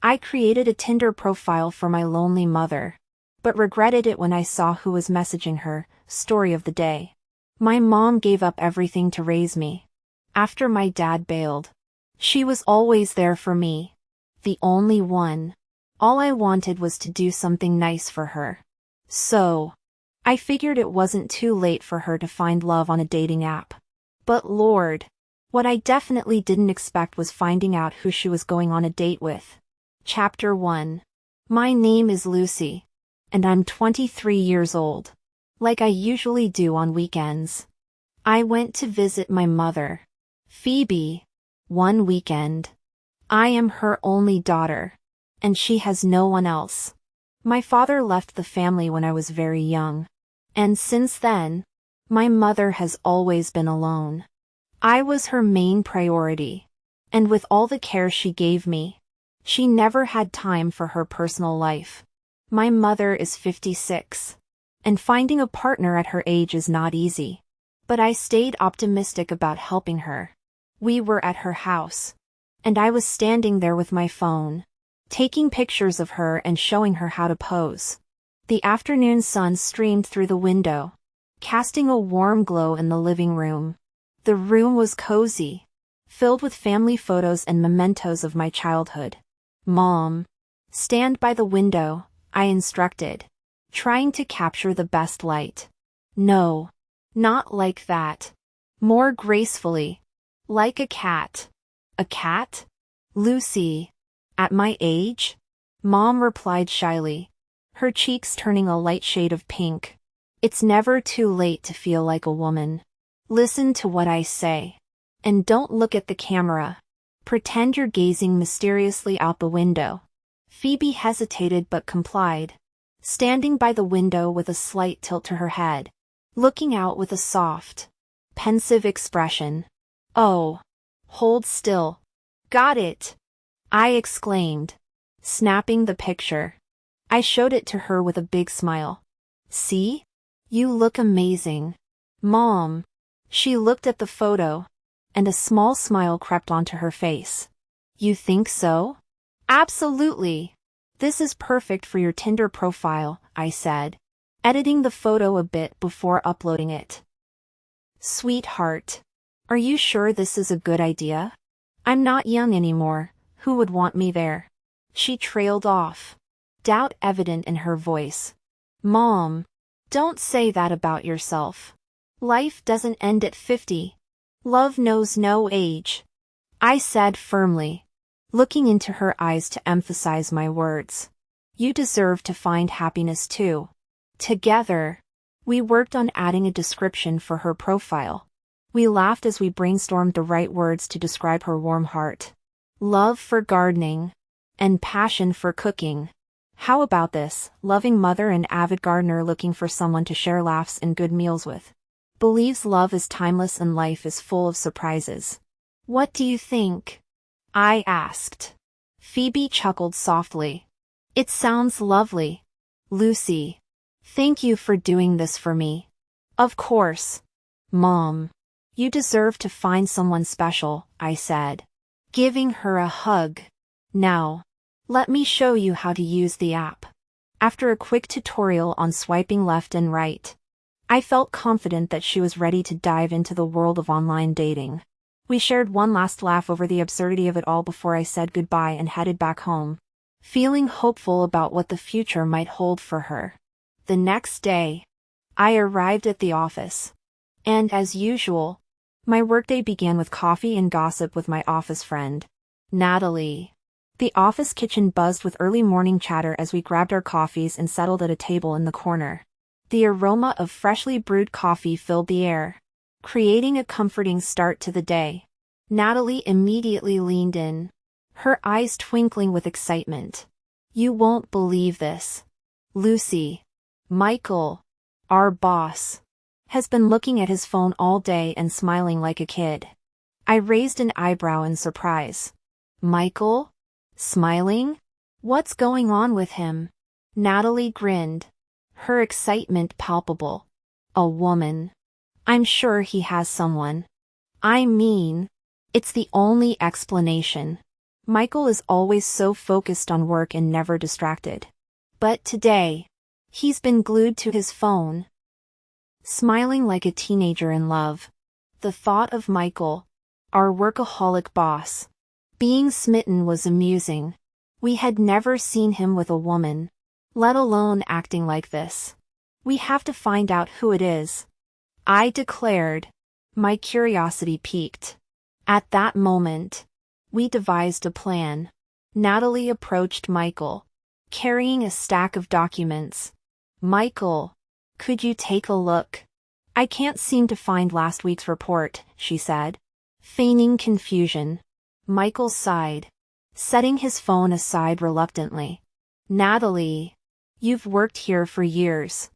I created a Tinder profile for my lonely mother, but regretted it when I saw who was messaging her. Story of the day. My mom gave up everything to raise me. After my dad bailed, she was always there for me. The only one. All I wanted was to do something nice for her. So, I figured it wasn't too late for her to find love on a dating app. But Lord, what I definitely didn't expect was finding out who she was going on a date with. Chapter 1. My name is Lucy, and I'm 23 years old. Like I usually do on weekends, I went to visit my mother, Phoebe, one weekend. I am her only daughter, and she has no one else. My father left the family when I was very young, and since then, my mother has always been alone. I was her main priority, and with all the care she gave me, she never had time for her personal life. My mother is 56. And finding a partner at her age is not easy. But I stayed optimistic about helping her. We were at her house, and I was standing there with my phone, taking pictures of her and showing her how to pose. The afternoon sun streamed through the window, casting a warm glow in the living room. The room was cozy, filled with family photos and mementos of my childhood. Mom, stand by the window, I instructed, trying to capture the best light. No, not like that. More gracefully. Like a cat. A cat? Lucy. At my age? Mom replied shyly, her cheeks turning a light shade of pink. It's never too late to feel like a woman. Listen to what I say. And don't look at the camera. Pretend you're gazing mysteriously out the window. Phoebe hesitated but complied, standing by the window with a slight tilt to her head, looking out with a soft, pensive expression. Oh, hold still. Got it, I exclaimed, snapping the picture. I showed it to her with a big smile. See? You look amazing. Mom. She looked at the photo, and a small smile crept onto her face. You think so? Absolutely. This is perfect for your Tinder profile, I said, editing the photo a bit before uploading it. Sweetheart, are you sure this is a good idea? I'm not young anymore, who would want me there? She trailed off, doubt evident in her voice. Mom, don't say that about yourself. Life doesn't end at 50. Love knows no age, I said firmly, looking into her eyes to emphasize my words. You deserve to find happiness too. Together, we worked on adding a description for her profile. We laughed as we brainstormed the right words to describe her warm heart. Love for gardening, and passion for cooking. How about this? Loving mother and avid gardener looking for someone to share laughs and good meals with. Believes love is timeless and life is full of surprises. What do you think? I asked. Phoebe chuckled softly. It sounds lovely. Lucy. Thank you for doing this for me. Of course. Mom. You deserve to find someone special, I said, giving her a hug. Now, let me show you how to use the app. After a quick tutorial on swiping left and right, I felt confident that she was ready to dive into the world of online dating. We shared one last laugh over the absurdity of it all before I said goodbye and headed back home, feeling hopeful about what the future might hold for her. The next day, I arrived at the office, and as usual, my workday began with coffee and gossip with my office friend, Natalie. The office kitchen buzzed with early morning chatter as we grabbed our coffees and settled at a table in the corner. The aroma of freshly brewed coffee filled the air, creating a comforting start to the day. Natalie immediately leaned in, her eyes twinkling with excitement. You won't believe this. Lucy. Michael, our boss, has been looking at his phone all day and smiling like a kid. I raised an eyebrow in surprise. Michael? Smiling? What's going on with him? Natalie grinned, her excitement palpable. A woman. I'm sure he has someone. I mean, it's the only explanation. Michael is always so focused on work and never distracted. But today, he's been glued to his phone, smiling like a teenager in love. The thought of Michael, our workaholic boss, being smitten was amusing. We had never seen him with a woman, let alone acting like this. We have to find out who it is, I declared. My curiosity piqued. At that moment, we devised a plan. Natalie approached Michael, carrying a stack of documents. Michael, could you take a look? I can't seem to find last week's report, she said, feigning confusion. Michael sighed, setting his phone aside reluctantly. Natalie, you've worked here for years.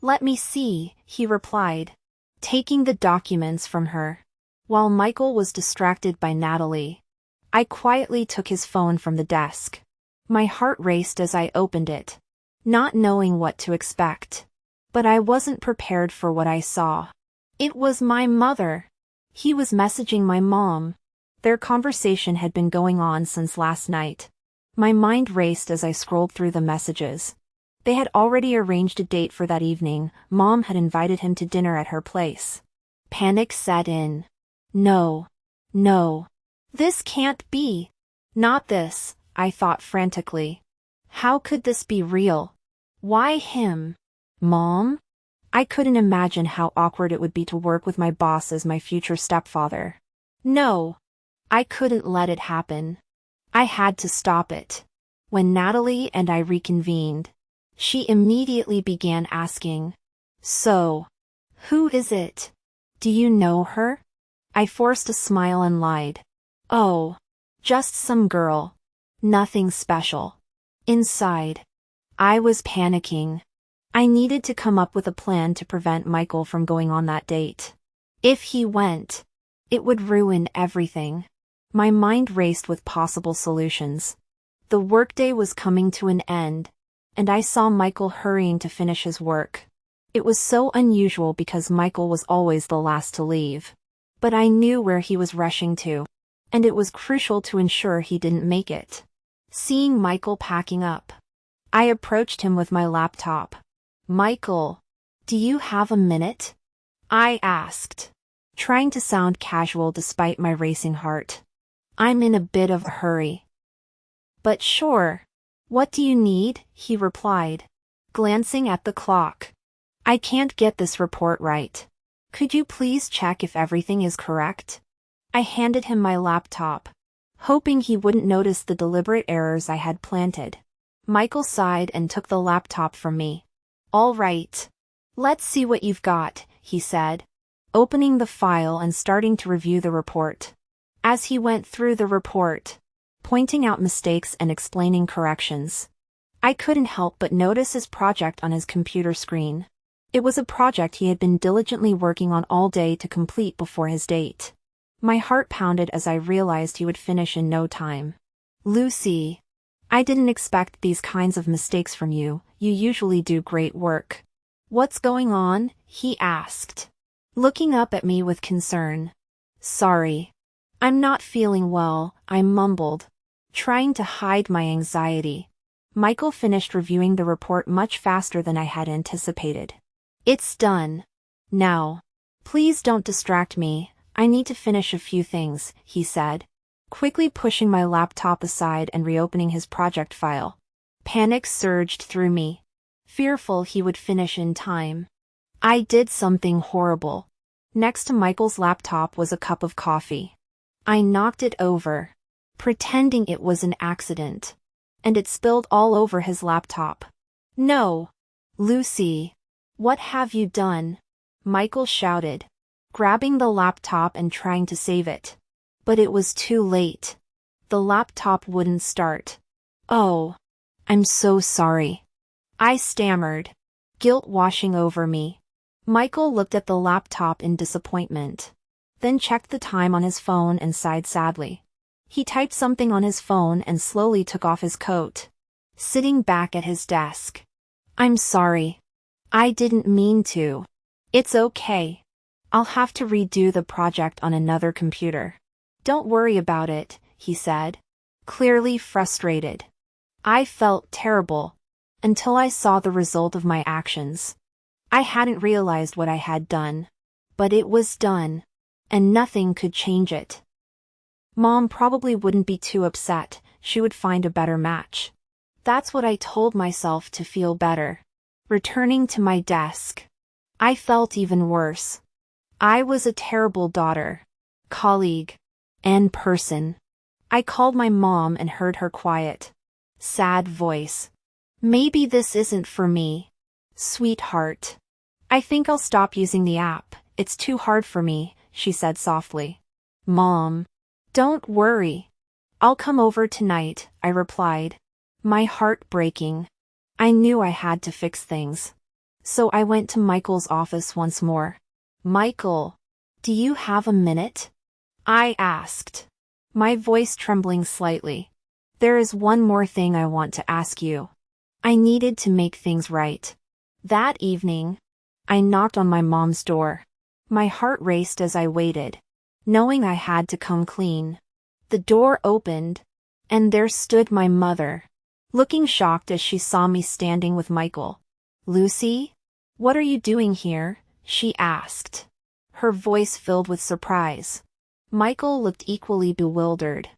Let me see, he replied, taking the documents from her. While Michael was distracted by Natalie, I quietly took his phone from the desk. My heart raced as I opened it, not knowing what to expect. But I wasn't prepared for what I saw. It was my mother. He was messaging my mom. Their conversation had been going on since last night. My mind raced as I scrolled through the messages. They had already arranged a date for that evening. Mom had invited him to dinner at her place. Panic set in. No. This can't be. Not this, I thought frantically. How could this be real? Why him? Mom? I couldn't imagine how awkward it would be to work with my boss as my future stepfather. No. I couldn't let it happen. I had to stop it. When Natalie and I reconvened, she immediately began asking, "So, who is it? Do you know her?" I forced a smile and lied. "Oh, just some girl. Nothing special." Inside, I was panicking. I needed to come up with a plan to prevent Michael from going on that date. If he went, it would ruin everything. My mind raced with possible solutions. The workday was coming to an end, and I saw Michael hurrying to finish his work. It was so unusual because Michael was always the last to leave. But I knew where he was rushing to, and it was crucial to ensure he didn't make it. Seeing Michael packing up, I approached him with my laptop. "Michael, do you have a minute?" I asked, trying to sound casual despite my racing heart. "I'm in a bit of a hurry." "But sure. What do you need?" he replied, glancing at the clock. "I can't get this report right. Could you please check if everything is correct?" I handed him my laptop, hoping he wouldn't notice the deliberate errors I had planted. Michael sighed and took the laptop from me. "All right. Let's see what you've got," he said, opening the file and starting to review the report. As he went through the report, pointing out mistakes and explaining corrections, I couldn't help but notice his project on his computer screen. It was a project he had been diligently working on all day to complete before his date. My heart pounded as I realized he would finish in no time. "Lucy, I didn't expect these kinds of mistakes from you. You usually do great work." "What's going on?" he asked, looking up at me with concern. "Sorry. I'm not feeling well," I mumbled, trying to hide my anxiety. Michael finished reviewing the report much faster than I had anticipated. "It's done. Now, please don't distract me. I need to finish a few things," he said, quickly pushing my laptop aside and reopening his project file. Panic surged through me, fearful he would finish in time. I did something horrible. Next to Michael's laptop was a cup of coffee. I knocked it over, pretending it was an accident, and it spilled all over his laptop. "No! Lucy! What have you done?" Michael shouted, grabbing the laptop and trying to save it. But it was too late. The laptop wouldn't start. "Oh, I'm so sorry," I stammered, guilt washing over me. Michael looked at the laptop in disappointment, then checked the time on his phone and sighed sadly. He typed something on his phone and slowly took off his coat, sitting back at his desk. "I'm sorry. I didn't mean to." "It's okay. I'll have to redo the project on another computer." "Don't worry about it," he said, clearly frustrated. I felt terrible until I saw the result of my actions. I hadn't realized what I had done, but it was done, and nothing could change it. Mom probably wouldn't be too upset, she would find a better match. That's what I told myself to feel better. Returning to my desk, I felt even worse. I was a terrible daughter, colleague, and person. I called my mom and heard her quiet, sad voice. Maybe this isn't for me. Sweetheart. I think I'll stop using the app, it's too hard for me, she said softly. Mom. Don't worry. I'll come over tonight, I replied. My heart breaking. I knew I had to fix things. So I went to Michael's office once more. Michael, do you have a minute? I asked, my voice trembling slightly. There is one more thing I want to ask you. I needed to make things right. That evening, I knocked on my mom's door. My heart raced as I waited, knowing I had to come clean. The door opened, and there stood my mother, looking shocked as she saw me standing with Michael. Lucy? What are you doing here? She asked, her voice filled with surprise. Michael looked equally bewildered.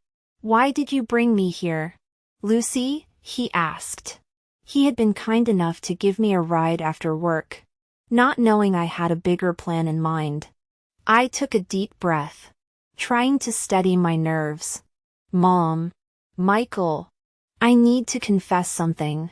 Why did you bring me here? Lucy? He asked. He had been kind enough to give me a ride after work, not knowing I had a bigger plan in mind. I took a deep breath, trying to steady my nerves. Mom. Michael. I need to confess something.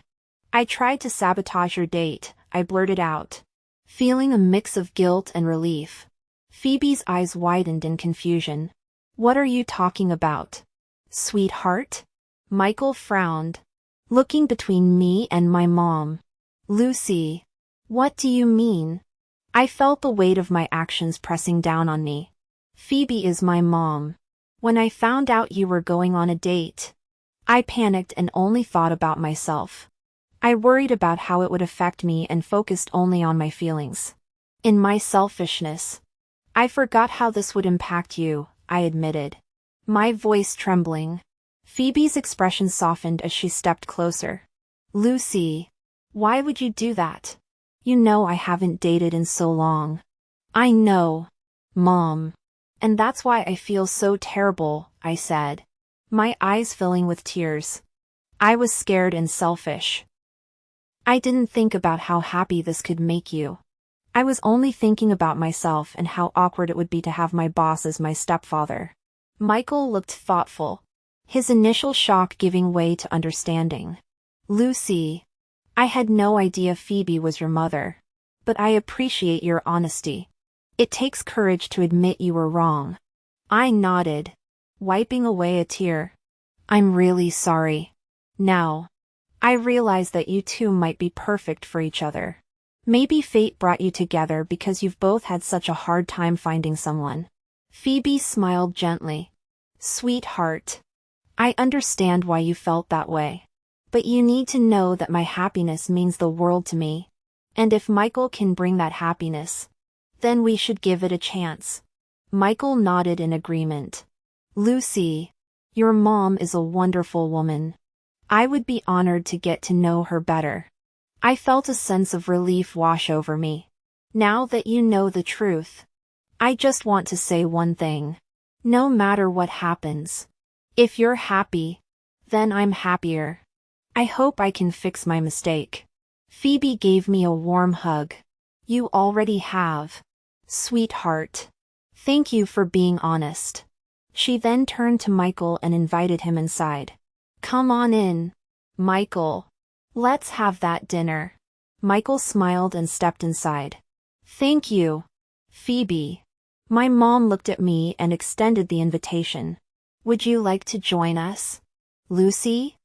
I tried to sabotage your date, I blurted out, feeling a mix of guilt and relief. Phoebe's eyes widened in confusion. What are you talking about? Sweetheart? Michael frowned, looking between me and my mom. Lucy. What do you mean? I felt the weight of my actions pressing down on me. Phoebe is my mom. When I found out you were going on a date, I panicked and only thought about myself. I worried about how it would affect me and focused only on my feelings. In my selfishness, I forgot how this would impact you, I admitted, my voice trembling. Phoebe's expression softened as she stepped closer. Lucy, why would you do that? You know I haven't dated in so long. I know, Mom. And that's why I feel so terrible, I said, my eyes filling with tears. I was scared and selfish. I didn't think about how happy this could make you. I was only thinking about myself and how awkward it would be to have my boss as my stepfather. Michael looked thoughtful, his initial shock giving way to understanding. Lucy, I had no idea Phoebe was your mother, but I appreciate your honesty. It takes courage to admit you were wrong. I nodded, wiping away a tear. I'm really sorry. Now, I realize that you two might be perfect for each other. Maybe fate brought you together because you've both had such a hard time finding someone. Phoebe smiled gently. Sweetheart, I understand why you felt that way. But you need to know that my happiness means the world to me. And if Michael can bring that happiness, then we should give it a chance. Michael nodded in agreement. Lucy, your mom is a wonderful woman. I would be honored to get to know her better. I felt a sense of relief wash over me. Now that you know the truth, I just want to say one thing. No matter what happens, if you're happy, then I'm happier. I hope I can fix my mistake. Phoebe gave me a warm hug. You already have. Sweetheart. Thank you for being honest. She then turned to Michael and invited him inside. Come on in, Michael. Let's have that dinner. Michael smiled and stepped inside. Thank you, Phoebe. My mom looked at me and extended the invitation. Would you like to join us, Lucy?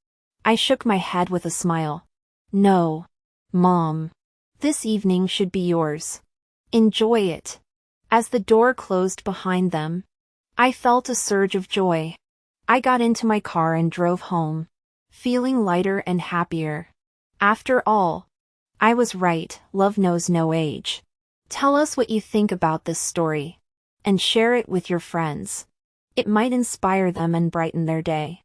I shook my head with a smile. No, Mom. This evening should be yours. Enjoy it. As the door closed behind them, I felt a surge of joy. I got into my car and drove home, feeling lighter and happier. After all, I was right, love knows no age. Tell us what you think about this story, and share it with your friends. It might inspire them and brighten their day.